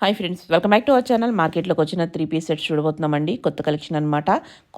Hi friends, welcome back to our channel. మార్కెట్లోకి వచ్చిన 3 piece sets చూడబోతున్నామండి. కొత్త కలెక్షన్ అనమాట.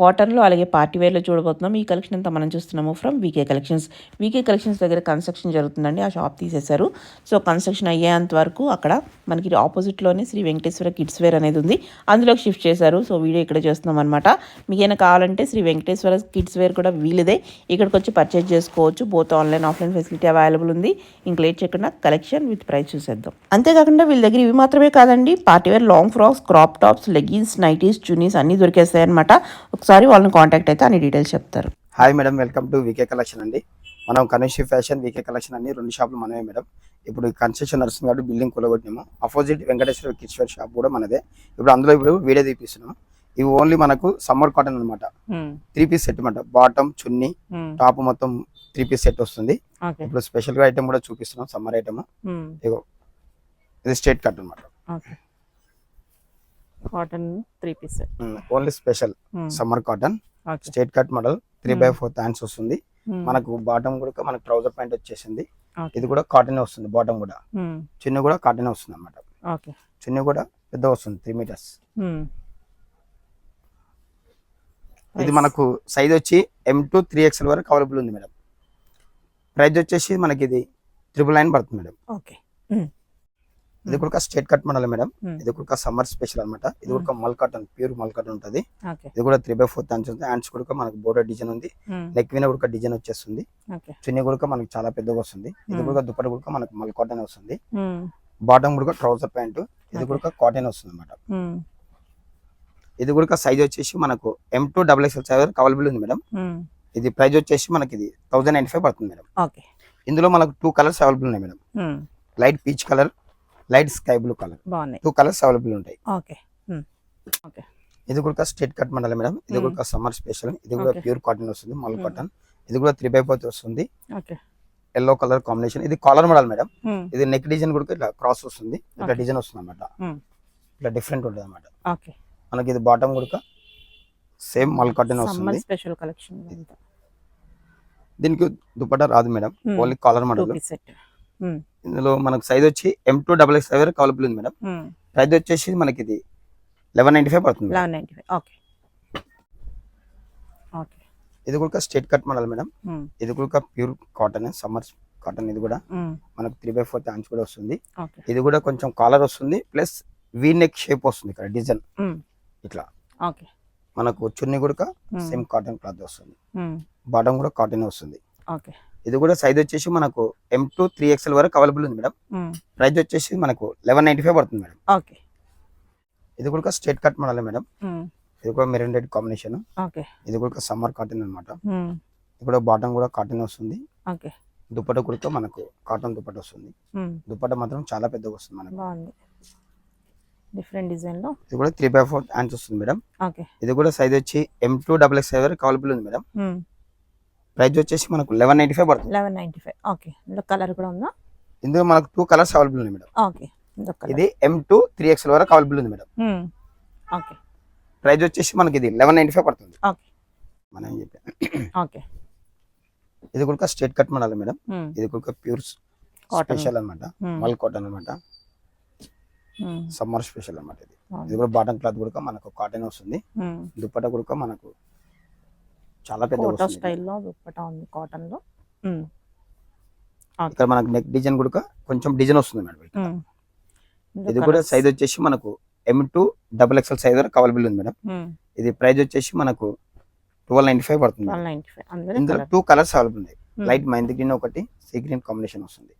కాటన్లో అలాగే పార్టీ వేర్లో చూడబోతున్నాం. ఈ కలెక్షన్ అంతా మనం చూస్తున్నాము from VK collections. VK collections దగ్గర కన్స్ట్రక్షన్ జరుగుతుందండి. ఆ షాప్ తీసేశారు. సో కన్స్ట్రక్షన్ అయ్యేంత వరకు అక్కడ మనకి ఆపోజిట్లోనే శ్రీ వెంకటేశ్వర కిడ్స్ వేర్ అనేది ఉంది. అందులోకి షిఫ్ట్ చేశారు. సో వీడియో ఇక్కడ చేస్తున్నాం అనమాట. మీకైనా కావాలంటే శ్రీ వెంకటేశ్వర కిడ్స్ వేర్ కూడా వీలుదే. ఇక్కడికి వచ్చి పర్చేజ్ చేసుకోవచ్చు. Both online offline facility available ఉంది. ఇంక లేట్ చేయకుండా కలెక్షన్ విత్ ప్రైస్ చూసేద్దాం. అంతేకాకుండా వీళ్ళ దగ్గర ఇవి మాత్రమే కాదండి, party wear long frocks, crop tops, leggings, nighties, chunnis అన్ని దొరికేస్తాయి అనమాట. ఒకసారి వాళ్ళని కాంటాక్ట్ అయితే అన్ని డీటెయిల్స్ చెప్తారు. Hi madam, welcome to VK collection అండి. మనం కనిషి ఫ్యాషన్, వీకే కలెక్షన్ అన్ని రెండు షాపులు మనమే మేడం. ఇప్పుడు కన్స్ట్రక్షన్ నడుస్తుంది కాబట్టి బిల్డింగ్ కూలగొట్టినాము. Opposite Venkateswara kids wear shop కూడా మనదే. ఇప్పుడు వీడియో తీపిస్తున్నాము. ఇవి ఓన్లీ మనకు సమ్మర్ కాటన్ అనమాట. 3 పీస్ సెట్ అనమాట. బాటమ్, చున్నీ, టాప్ మొత్తం 3 పీస్ సెట్ వస్తుంది. ఇప్పుడు స్పెషల్ గా ఐటమ్ కూడా చూపిస్తున్నాం, సమ్మర్ ఐటమ్. ఇగో ఇది స్ట్రేట్ కట్ అనమాట. Cotton 3 piece only special summer cotton straight cut model 3/4 hands వస్తుంది. మనకు బాటమ్ కూడా మనకు ట్రౌజర్ ప్యాంట్ వచ్చేసింది. ఇది కూడా కాటన్ వస్తుంది. బాటమ్ కూడా చిన్న కూడా కాటన్ వస్తుంది అనమాట. చిన్న కూడా పెద్ద వస్తుంది 3 మీటర్స్. ఇది మనకు సైజ్ వచ్చి M2 3XL వరకు అవైలబుల్ ఉంది మేడం. ప్రైస్ వచ్చేసి మనకి ఇది 999 పడుతుంది మేడం. ఇది కూడా స్ట్రేట్ కట్ మోడల్ మేడం. ఇది కూడా సమ్మర్ స్పెషల్ అనమాట. ఇది కూడా మల్ కాటన్, ప్యూర్ మల్ కాటన్ ఉంటుంది. ఇది కూడా 3/4 హ్యాండ్స్ ఉంది. హ్యాండ్స్ కూడా మనకు బోర్డర్ డిజైన్ ఉంది. నెక్ విన కూడా డిజైన్ వచ్చేస్తుంది. చున్నీ కూడా మనకు చాలా పెద్దగా వస్తుంది. ఇది కూడా దుప్పటి కూడా మనకు మల్ కాటన్ వస్తుంది. బాటమ్ కూడా ట్రౌజర్ ప్యాంట్. ఇది కూడా కాటన్ వస్తుంది అనమాట. ఇది కూడా సైజ్ వచ్చేసి మనకు M2 XXL సైజ్ అవైలబుల్ ఉంది మేడం. ఇది ప్రైస్ వచ్చేసి మనకి ఇది 1095 పడుతుంది మేడం. ఇందులో మనకు 2 కలర్స్ అవైలబుల్ ఉన్నాయి madam. Light peach colour, light sky blue colour, 2 colours available ఉంటాయి. ఇది కూడా స్ట్రేట్ కట్ మోడల్ మేడం. ఇది కూడా సమ్మర్ స్పెషల్. ఇది కూడా ప్యూర్ కాటన్ వస్తుంది, మల్ కాటన్. ఇది కూడా 3/4 వస్తుంది. Yellow colour combination. ఇది కాలర్ మోడల్ మేడం. ఇది నెక్ డిజైన్ కూడా ఇట్లా క్రాస్ వస్తుంది, ఇట్లా డిజైన్ వస్తుంది అనమాట. ఇట్లా డిఫరెంట్ ఉంటుంది అనమాట. మనకి ఇది బాటమ్ కూడా సేమ్ మల్ కాటన్ వస్తుంది. Special collection. దీనికి దుపట్టా రాదు మేడం, ఓన్లీ కాలర్ మోడల్. ఇందులో మనకు సైజ్ వచ్చి M2 XXL వరకు అవైలబుల్ ఉంది మేడం. ప్రైస్ వచ్చేసి మనకి ఇది 1195 పడుతుంది. ఇది కూడా స్ట్రేట్ కట్ మోడల్ మేడం. ఇది కూడా ప్యూర్ కాటన్, సమ్మర్ కాటన్. ఇది కూడా మనకు 3/4 హ్యాండ్స్ కూడా వస్తుంది. ఇది కూడా కొంచెం కాలర్ వస్తుంది, ప్లస్ వీ నెక్ షేప్ వస్తుంది ఇక్కడ డిజైన్ ఇట్లా. మనకు చున్నీ కూడా సేమ్ కాటన్ క్లాత్ వస్తుంది. బాటమ్ కూడా కాటన్ వస్తుంది. ఇది కూడా సైజ్ వచ్చేసి మనకు M2 3XL వరకు అవైలబుల్ ఉంది మేడం. ప్రైస్ వచ్చేసి మనకు 1195 పడుతుంది మేడం. ఇది కూడా స్ట్రేట్ కట్ మోడల్ మేడం. ఇది కూడా మెరూన్ రెడ్ కాంబినేషన్. ఇది కూడా సమ్మర్ కాటన్ అనమాట. ఇది కూడా బాటమ్ కూడా కాటన్ వస్తుంది. దుపట్టా కూడా మనకు కాటన్ దుపట్టా వస్తుంది. దుపట్టా మాత్రం చాలా పెద్దగా వస్తుంది మనకు. డిఫరెంట్ డిజైన్ లో. ఇది కూడా 3/4 హ్యాండ్స్ వస్తుంది మేడం. ఇది కూడా సైజ్ వచ్చి M2 XXL వరకు అవైలబుల్ ఉంది మేడం. ప్రైస్ వచ్చేసి మనకు 1195 పడుతుంది. 1195. ఇందులో కలర్ కూడా ఉందా? ఇందులో మనకు 2 కలర్స్ అవైలబుల్ ఉన్నాయి మేడం. ఇది M2 3XL వరకు అవైలబుల్ ఉంది మేడం. ప్రైస్ వచ్చేసి మనకి ఇది 1195 పడుతుంది. మనం ఏం చెప్పాం. ఇది కూడా స్ట్రేట్ కట్ మోడల్ మేడం. ఇది కూడా ప్యూర్ స్పెషల్ అనమాట, మల్ కాటన్ అనమాట. సమ్మర్ స్పెషల్ అనమాట. ఇది కూడా బాటమ్ క్లాత్ కూడా మనకు కాటన్ వస్తుంది. దుపట్టా కూడా మనకు చాలా పెద్ద స్టైల్లో దుపట్టా ఉంది కాటన్ లో. ఇక్కడ మనకు నెక్ డిజైన్ కూడా కొంచెం డిజైన్ వస్తుంది మేడం. ఇది కూడా సైజ్ వచ్చేసి మనకు M2 XXL సైజ్ వరకు అవైలబుల్ ఉంది మేడం. ఇది ప్రైస్ వచ్చేసి మనకు 1295 పడుతుంది. ఇందులో 2 కలర్స్ అవైలబుల్ ఉన్నాయి. లైట్ మైంది గ్రీన్, ఒకటి సీ గ్రీన్ కాంబినేషన్ వస్తుంది.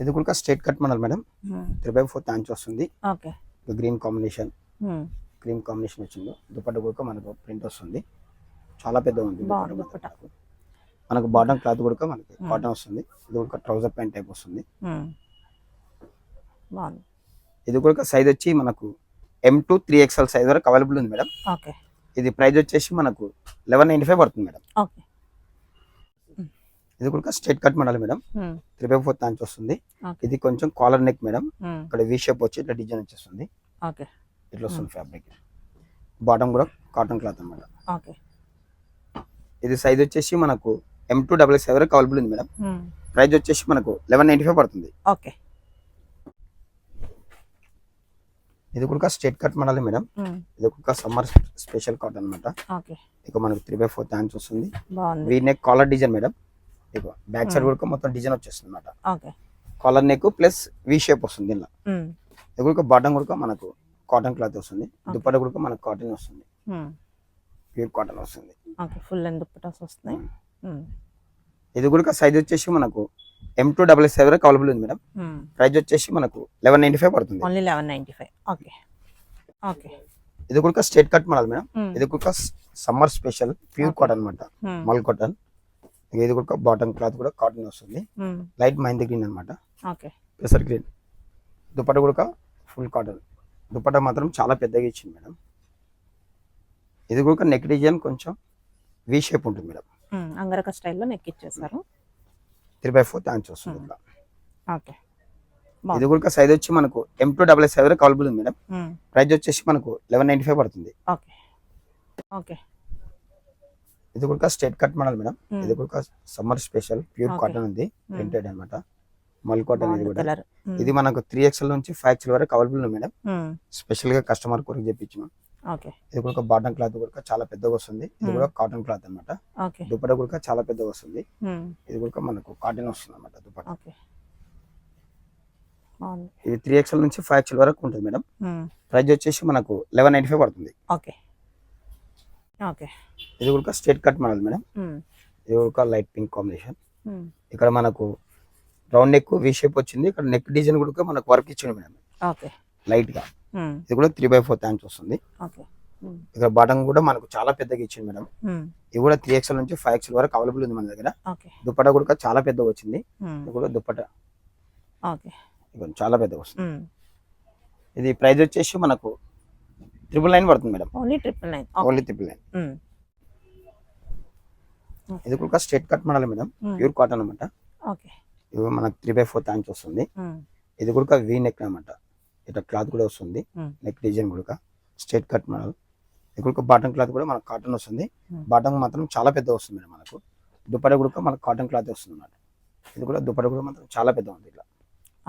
ఇది కూడా straight cut model madam. 3/4 hands వస్తుంది. గ్రీన్ కాంబినేషన్, క్రీమ్ కాంబినేషన్ వచ్చింది. దుపట్టా కూడా మనకు ప్రింట్ వస్తుంది, చాలా పెద్దగా ఉంది. మనకు బాటమ్ క్లాత్ కూడా మనకి కాటన్ వస్తుంది. ఇది కూడా ట్రౌజర్ ప్యాంట్ టైప్ వస్తుంది. ఇది కూడా సైజ్ వచ్చి మనకు M2 3XL సైజ్ వరకు అవైలబుల్ ఉంది మేడం. ఇది ప్రైస్ వచ్చేసి మనకు 1195 పడుతుంది మేడం. ఇది కూడా straight cut model madam. 3/4 hands వస్తుంది. ఇది కొంచెం కాలర్ నెక్ మేడం. ఇక్కడ వి షేప్ వచ్చి ఇట్లా డిజైన్ వచ్చేస్తుంది. ఇట్లా వస్తుంది ఫ్యాబ్రిక్. బాటమ్ కూడా కాటన్ క్లాత్ అన్నమాట. ఇది సైజ్ వచ్చేసి మనకు M2 వరకు అవైలబుల్ ఉంది మేడం. ప్రైస్ వచ్చేసి మనకు 1195 పడుతుంది. ఓకే. ఇది కూడా స్ట్రేట్ కట్ మోడల్ మేడం. ఇది ఒక సమ్మర్ స్పెషల్ కాటన్ అన్నమాట. ఓకే. ఇక మనకు 3/4 హ్యాండ్స్ వస్తుంది. బాగుంది. V neck collar design madam. ఇక బ్యాక్ సైడ్ కూడా మొత్తం డిజైన్ వచ్చేస్తుంది అన్నమాట. Okay. Collar neck plus V shape వస్తుంది ఇలా. ఇది కూడా బాటమ్ కూడా మనకు కాటన్ క్లాత్ వస్తుంది. దుపట్టా కూడా మనకు కాటన్ వస్తుంది. ప్యూర్ కాటన్ వస్తుంది. ఓకే. ఫుల్ లెంత్ దుపట్టాస్ వస్తున్నాయి. ఇది కూడా సైజ్ వచ్చేసి మనకు M2 వరకు అవైలబుల్ ఉంది మేడం. ప్రైస్ వచ్చేసి మనకు 1195 పడుతుంది. ఓన్లీ 1195. ఓకే. ఓకే. ఇది కూడా స్ట్రేట్ కట్ మోడల్ మేడం. ఇది కూడా సమ్మర్ స్పెషల్ ప్యూర్ కాటన్ అన్నమాట. మల్ కాటన్. ఇది కూడా బాటమ్ క్లాత్ కూడా కాటన్ వస్తుంది. లైట్ మహందీ గ్రీన్ అన్నమాట. ఓకే. పెసర్ గ్రీన్. దుపట్టా కూడా ఫుల్ కాటన్. దుపట్టా మాత్రం చాలా పెద్దగా ఇచ్చింది మేడం. ఇది కూడా నెక్ డిజైన్ కొంచెం వి షేప్ ఉంటుంది మేడం. అంగరక స్టైల్లో నెక్ ఇచ్చేసారు. 3/4 హ్యాండ్స్ వస్తుంది ఇట్లా. ఓకే. ఇది కూడా సైజ్ వచ్చి మనకు M2 వరకు అవైలబుల్ ఉంది మేడం. ప్రైస్ వచ్చేసి మనకు 1195 పడుతుంది. ఓకే. ఓకే. ఇది కూడా స్ట్రేట్ కట్ మోడల్ మేడం. ఇది కూడా సమ్మర్ స్పెషల్ ప్యూర్ కాటన్ ఉంది. ప్రింటెడ్ అన్నమాట. మల్ కాటన్ ఇది కూడా. ఇది మనకు 3XL నుంచి 5XL వరకు అవైలబుల్ ఉంది మేడం. స్పెషల్ గా కస్టమర్ కొరకు చెప్పించాం. ఓకే. ఇది కూడా బాటమ్ క్లాత్ కూడా చాలా పెద్దగా వస్తుంది. ఇది కూడా కాటన్ క్లాత్ అన్నమాట. ఓకే. దుపట్టా కూడా చాలా పెద్దగా వస్తుంది. ఇది కూడా మనకు కాటన్ వస్తుంది అన్నమాట దుపట్టా. ఓకే. బాగుంది. ఇది 3XL నుంచి 5XL వరకు ఉంటుంది మేడం. ప్రైస్ వచ్చేసి మనకు 1195 పడుతుంది. ఓకే. ఓకే. ఇది కూడా స్ట్రేట్ కట్ మోడల్ మేడం. ఇది కూడా లైట్ పింక్ కాంబినేషన్. ఇక్కడ మనకు రౌండ్ నెక్ వి షేప్ వచ్చింది. ఇక్కడ నెక్ డిజైన్ కూడా మనకు వర్క్ ఇచ్చింది మేడం. ఓకే. లైట్ గా. ఇది కూడా 3/4 హ్యాండ్స్ వస్తుంది. ఓకే. ఇక్కడ బాటమ్ కూడా మనకు చాలా పెద్దగా ఇచ్చింది మేడం. ఇది కూడా 3XL నుంచి 5XL వరకు అవైలబుల్ ఉంది మన దగ్గర. ఓకే. దుపట్టా కూడా చాలా పెద్దగా వచ్చింది. ఇది కూడా దుపట్టా ఓకే. చాలా పెద్దగా వస్తుంది. ఇది ప్రైస్ వచ్చేసి మనకు 999 పడుతుంది మేడం. ఓన్లీ 999. ఓన్లీ 999. ఇది కూడా straight cut model madam. Pure cotton అన్నమాట. ఓకే. ఇది మనకు 3/4 హ్యాండ్స్ వస్తుంది. ఇది కూడా వి నెక్ అన్నమాట. ఇట్లా క్లాత్ కూడా వస్తుంది. నెక్ డిజైన్ కూడా స్ట్రేట్ కట్ మోడల్. ఇది కూడా బాటమ్ క్లాత్ కూడా మనకు కాటన్ వస్తుంది. బాటమ్ మాత్రం చాలా పెద్ద వస్తుంది మేడం మనకు. దుపట్టా కూడా మనకు కాటన్ క్లాత్ వస్తుంది అన్నమాట. ఇది కూడా దుపట్టా కూడా మాత్రం చాలా పెద్ద ఉంది ఇట్లా.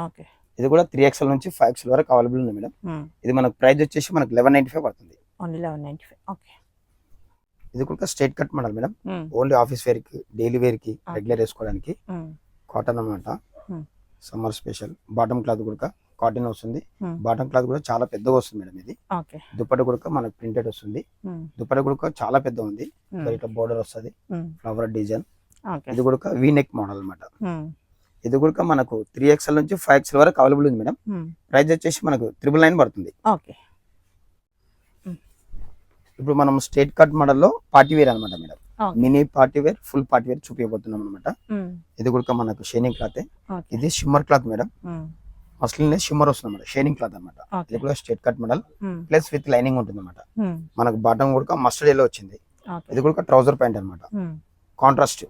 ఓకే. ఇది కూడా 3XL నుంచి 5XL వరకు అవైలబుల్ ఉంది మేడం. ఇది మనకు ప్రైస్ వచ్చేసి మనకు 1195 పడుతుంది. ఓన్లీ 1195. ఓకే. ఇది కూడా straight cut model madam. Only office wear కి, డైలీ వేర్ కి, రెగ్యులర్ వేసుకోవడానికి కాటన్ అన్నమాట. Summer special. బాటమ్ క్లాత్ కూడా కాటన్ వస్తుంది. బాటమ్ క్లాత్ కూడా చాలా పెద్దగా వస్తుంది మేడం. ఇది ఓకే. దుపట్టా కూడా మనకు ప్రింటెడ్ వస్తుంది. దుపట్టా కూడా చాలా పెద్ద ఉంది. ఇట్లా బోర్డర్ వస్తుంది. Flower design. ఇది కూడా వి నెక్ మోడల్ అన్నమాట. ఇది కూడా మనకు 3XL నుంచి 5XL వరకు అవైలబుల్ ఉంది మేడం. ప్రైస్ వచ్చేసి మనకు 999 పడుతుంది. ఓకే. ఇప్పుడు మనం స్ట్రేట్ కట్ మోడల్లో పార్టీ వేర్ అనమాట madam. Mini party wear, full party wear చూపించబోతున్నాం అనమాట. ఇది కూడా మనకు షైనింగ్ క్లాత్. ఇది shimmer cloth madam. Muslin shimmer వస్తుంది అన్నమాట. షైనింగ్ క్లాత్ అన్నమాట. ఇది కూడా straight cut model plus with lining ఉంటుంది అన్నమాట. మనకు బాటమ్ కూడా మస్టర్డ్ ఎల్లో వచ్చింది. ఇది కూడా ట్రౌజర్ ప్యాంట్ అన్నమాట. కాంట్రాస్ట్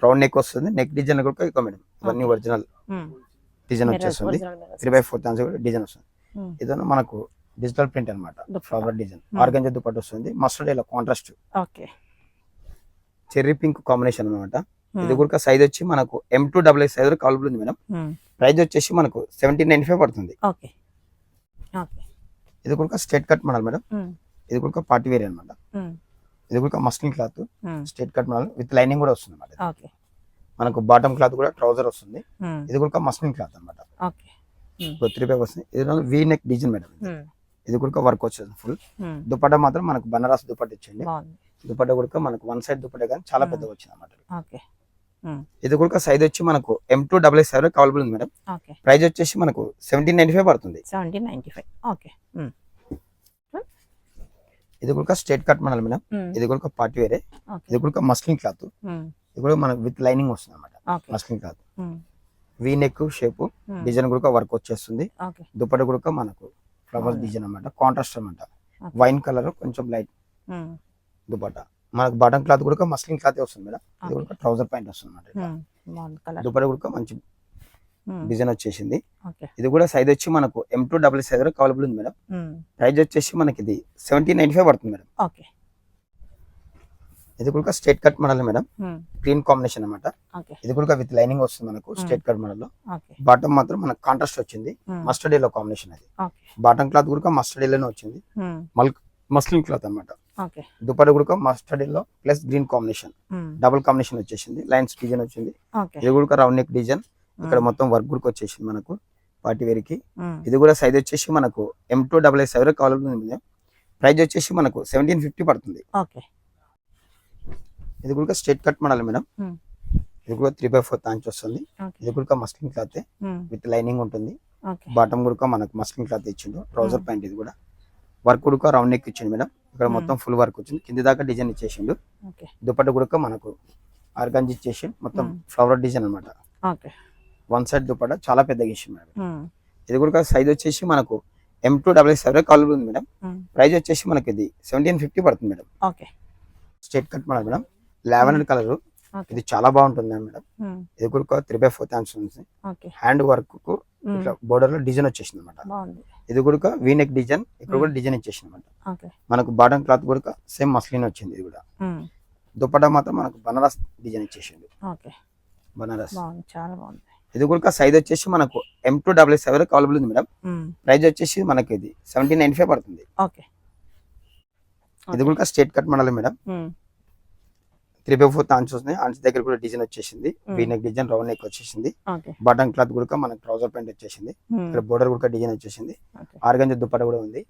రౌండ్ నెక్ వస్తుంది. నెక్ డిజైన్ కూడా ఇక మేడం ఇవన్నీ ఒరిజినల్ డిజైన్ వచ్చేస్తుంది. 3/4 హ్యాండ్స్ డిజైన్ వస్తుంది. ఇదన్నా మనకు డిజిటల్ ప్రింట్ అన్నమాట. Flower design. ఆర్గంజా దుపట్టా వస్తుంది. Mustard yellow contrast. Okay. Cherry pink combination అన్నమాట. ఇది కూడా సైజ్ వచ్చి మనకు M2 వరకు అవైలబుల్ ఉంది మేడం. ప్రైస్ వచ్చేసి మనకు 1795 పడుతుంది. ఓకే. ఓకే. ఇది కూడా స్ట్రేట్ కట్ మోడల్ మేడం. ఇది కూడా పార్టీ వేర్ అన్నమాట. ఇది కూడా muslin cloth straight cut model with lining కూడా వస్తుంది అన్నమాట. ఓకే. మనకు బాటమ్ క్లాత్ కూడా ట్రౌజర్ వస్తుంది. ఇది కూడా మస్లిన్ క్లాత్ అన్నమాట. ఓకే. 3/5 వస్తుంది. ఇది వి నెక్ డిజైన్ మేడం. ఇది కూడా వర్క్ వచ్చేది ఫుల్. దుపట్టా మాత్రం మనకు బనారస్ దుపట్టా ఇచ్చింది. దుపట్టా కూడా మనకు వన్ సైడ్ దుపట్టా కానీ చాలా పెద్దగా వచ్చింది అన్నమాట. ఓకే. ఇది కూడా సైజ్ వచ్చి మనకు M2 వరకు అవైలబుల్ ఉంది మేడం. ఓకే. ప్రైస్ వచ్చేసి మనకు 1795 పడుతుంది. 1795. ఓకే. ఇది కూడా స్ట్రేట్ కట్ మోడల్ మేడం. ఇది కూడా పార్టీ వేరే. ఇది కూడా మస్లిన్ క్లాత్. ఇది కూడా మనకు విత్ లైనింగ్ వస్తుంది అన్నమాట. Muslin cloth. V neck shape design కూడా వర్క్ వచ్చేస్తుంది. దుపట్టా కూడా మనకు ఫ్లవర్స్ డిజైన్ అన్నమాట. కాంట్రాస్ట్ అన్నమాట. వైన్ కలర్ కొంచెం లైట్ దుపట్టా. మనకు బాటమ్ క్లాత్ కూడా మస్లిన్ క్లాత్ వస్తుంది మేడం. ఇది కూడా ట్రౌజర్ ప్యాంట్ వస్తుంది అన్నమాట. దుపట్టా కూడా మంచి డిజైన్ వచ్చేసింది. ఇది కూడా సైజ్ వచ్చి మనకు M2 వరకు అవైలబుల్ ఉంది మేడం. ప్రైస్ వచ్చేసి మనకి ఇది 1795 పడుతుంది మేడం. ఓకే. ఇది కూడా straight cut model madam, green combination అన్నమాట. ఓకే. ఇది కూడా విత్ లైనింగ్ వస్తుంది మనకు స్ట్రేట్ కట్ మోడల్ లో. ఓకే. బాటమ్ మాత్రం మనకు కాంట్రాస్ట్ వచ్చింది, మస్టర్డ్ ఎల్లో కాంబినేషన్ అది. ఓకే. బాటమ్ క్లాత్ కూడా మస్టర్డ్ ఎల్లోనే వచ్చింది, మస్లిన్ క్లాత్ అన్నమాట. ఓకే. దుపట్టా కూడా mustard yellow plus green combination, double combination వచ్చేసింది, లైన్స్ డిజైన్ వచ్చింది. ఓకే. ఇది కూడా రౌండ్ నెక్ డిజైన్, ఇక్కడ మొత్తం వర్క్ కూడా వచ్చేసింది మనకు పార్టీ వేర్ కి. ఇది కూడా సైజ్ వచ్చేసి మనకు M2XS వరకు అవైలబుల్ ఉంది. ప్రైస్ వచ్చేసి మనకు 1750 పడుతుంది. ఓకే. ఇది కూడా స్ట్రేట్ కట్ మోడల్ మేడం. ఇది కూడా 3/4 తాంచ్ వస్తుంది. ఇది కూడా మస్లిన్ క్లాత్ విత్ లైనింగ్ ఉంటుంది. బాటమ్ కూడా మనకు మస్లిన్ క్లాత్ ఇచ్చిండు. ట్రౌజర్ ప్యాంట్ ఇది కూడా వర్క్ కూడా రౌండ్ నెక్ ఇచ్చిండు మేడం. ఇక్కడ మొత్తం ఫుల్ వర్క్ వచ్చింది, కింది దాకా డిజైన్ ఇచ్చేసిండు. దుపట్టా కూడా మనకు ఆర్గాంజ్ ఇచ్చేసి మొత్తం ఫ్లవర్ డిజైన్ అన్నమాట. వన్ సైడ్ దుపట్టా చాలా పెద్దగా ఇచ్చింది మేడం. ఇది కూడా సైజ్ వచ్చేసి మనకు M2XS వరకు అవైలబుల్ ఉంది మేడం. ప్రైస్ వచ్చేసి మనకి ఇది 1750 పడుతుంది madam. Straight cut model madam, lavender colour. ఇది చాలా బాగుంటుంది మేడం. ఇది కూడా 3/4 తాంచ్ ఉంది. హ్యాండ్ వర్క్ కు ఇట్లా బోర్డర్ లో డిజైన్ వచ్చేసింది అనమాట. ఇది కూడా వీ నెక్ డిజైన్, ఇక్కడ కూడా డిజైన్ ఇచ్చేసింది అనమాట. మనకు బాటమ్ క్లాత్ కూడా సేమ్ మస్లిన్ వచ్చింది. ఇది కూడా దుపట్టా మాత్రం మనకు బనారస్ డిజైన్ ఇచ్చేసింది, బనారస్. చాలా బాగుంది. ఇది కూడా సైజ్ వచ్చేసి మనకు M2XS వరకు అవైలబుల్ ఉంది మేడం. ప్రైస్ వచ్చేసి మనకి ఇది 1795 పడుతుంది. ఇది కూడా స్ట్రేట్ కట్ మోడల్ మేడం, 3/4 తాంచ్ వస్తుంది. ఆన్స్ దగ్గర కూడా డిజైన్ వచ్చేసింది, V neck design, round neck వచ్చేసింది. బాటమ్ క్లాత్ కూడా మనకు ట్రౌజర్ ప్యాంట్ వచ్చేసింది. ఇక్కడ బోర్డర్ కూడా డిజైన్ వచ్చేసింది. ఆర్గంజా దుపట్టా కూడా ఉంది,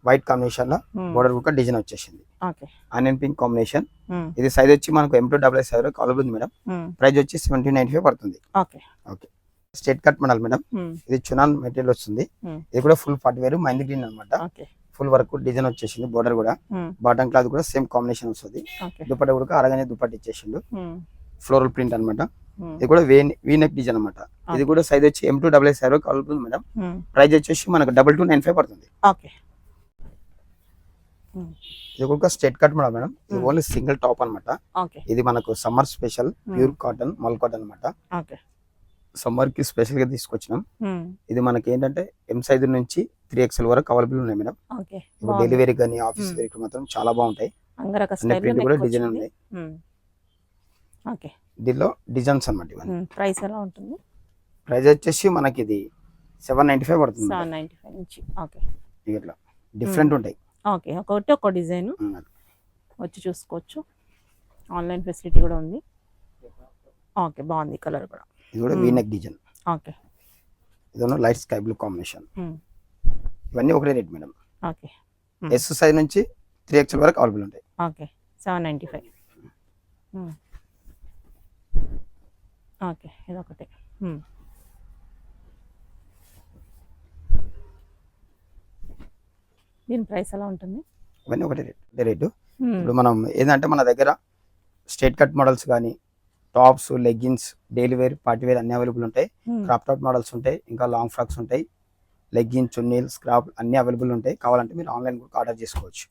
వైట్ కాంబినేషన్ లో బోర్డర్ కూడా డిజైన్ వచ్చేసింది. Onion pink combination. ఇది సైజ్ వచ్చి మనకు M2XS వరకు అవైలబుల్ ఉంది మేడం. ప్రైస్ వచ్చి 1795 పడుతుంది. Okay. Straight cut model madam, ఇది చునాన్ మెటీరియల్ వస్తుంది. ఇది కూడా full party wear mint green అనమాట. ఫుల్ వర్క్ డిజైన్ వచ్చేసింది, బోర్డర్ కూడా. బాటమ్ క్లాత్ కూడా సేమ్ కాంబినేషన్ వస్తుంది. దుపట్టా కూడా అరగానే దుపట్టా ఇచ్చేసిండు, ఫ్లోరల్ ప్రింట్ అనమాట. ఇది కూడా వీ నెక్ డిజైన్ అనమాట. ఇది కూడా సైజ్ వచ్చి M2XS వరకు అవైలబుల్ మేడం. ప్రైస్ వచ్చేసి మనకు 2295 పడుతుంది. ఇది కూడా స్ట్రేట్ కట్ మోడల్ మేడం. ఇది ఓన్లీ సింగిల్ టాప్ అనమాట. ఇది మనకు సమ్మర్ స్పెషల్ ప్యూర్ కాటన్, మల్ కాటన్ అనమాట. సమ్మర్ కి స్పెషల్ గా తీసుకొచ్చినాం. ఇది మనకి ఏంటంటే M సైజ్ నుంచి 3XL వరకు అవైలబుల్ ఉన్నాయి మేడం. ఇప్పుడు డెలివరీ కానీ ఆఫీస్ వేర్ మాత్రం చాలా బాగుంటాయి. ప్రింట్ కూడా డిజైన్ ఉంది. దీనిలో డిజైన్స్ అన్నమాట ఇవన్నీ. ప్రైస్ ఎలా ఉంటుంది? ప్రైస్ వచ్చేసి మనకి ఇది 795 పడుతుంది. 795 నుంచి. ఇట్లా డిఫరెంట్ ఉంటాయి. ఒకటి ఒక డిజైన్ వచ్చి చూసుకోవచ్చు. ఆన్లైన్ ఫెసిలిటీ కూడా ఉంది. బాగుంది కలర్ కూడా. ఇది కూడా వీ నెక్ డిజైన్. ఇది లైట్ స్కై బ్లూ కాంబినేషన్. ఇవన్నీ ఒకటే రేట్ మేడం. S సైజ్ నుంచి 3XL వరకు అవైలబుల్ ఉంటాయి. 795. ఇది ఒకటే. దీని ప్రైస్ ఎలా ఉంటుంది? ఇవన్నీ ఒకటే రేటు. ఇప్పుడు మనం ఏంటంటే మన దగ్గర స్ట్రేట్ కట్ మోడల్స్ కానీ, tops, leggings, daily wear, party wear అన్ని అవైలబుల్ ఉంటాయి. క్రాప్ టాప్ మోడల్స్ ఉంటాయి, ఇంకా లాంగ్ ఫ్రాక్స్ ఉంటాయి, లెగ్గిన్, చున్నీలు, స్క్రాప్ అన్ని అవైలబుల్ ఉంటాయి. కావాలంటే మీరు ఆన్లైన్ కూడా ఆర్డర్ చేసుకోవచ్చు.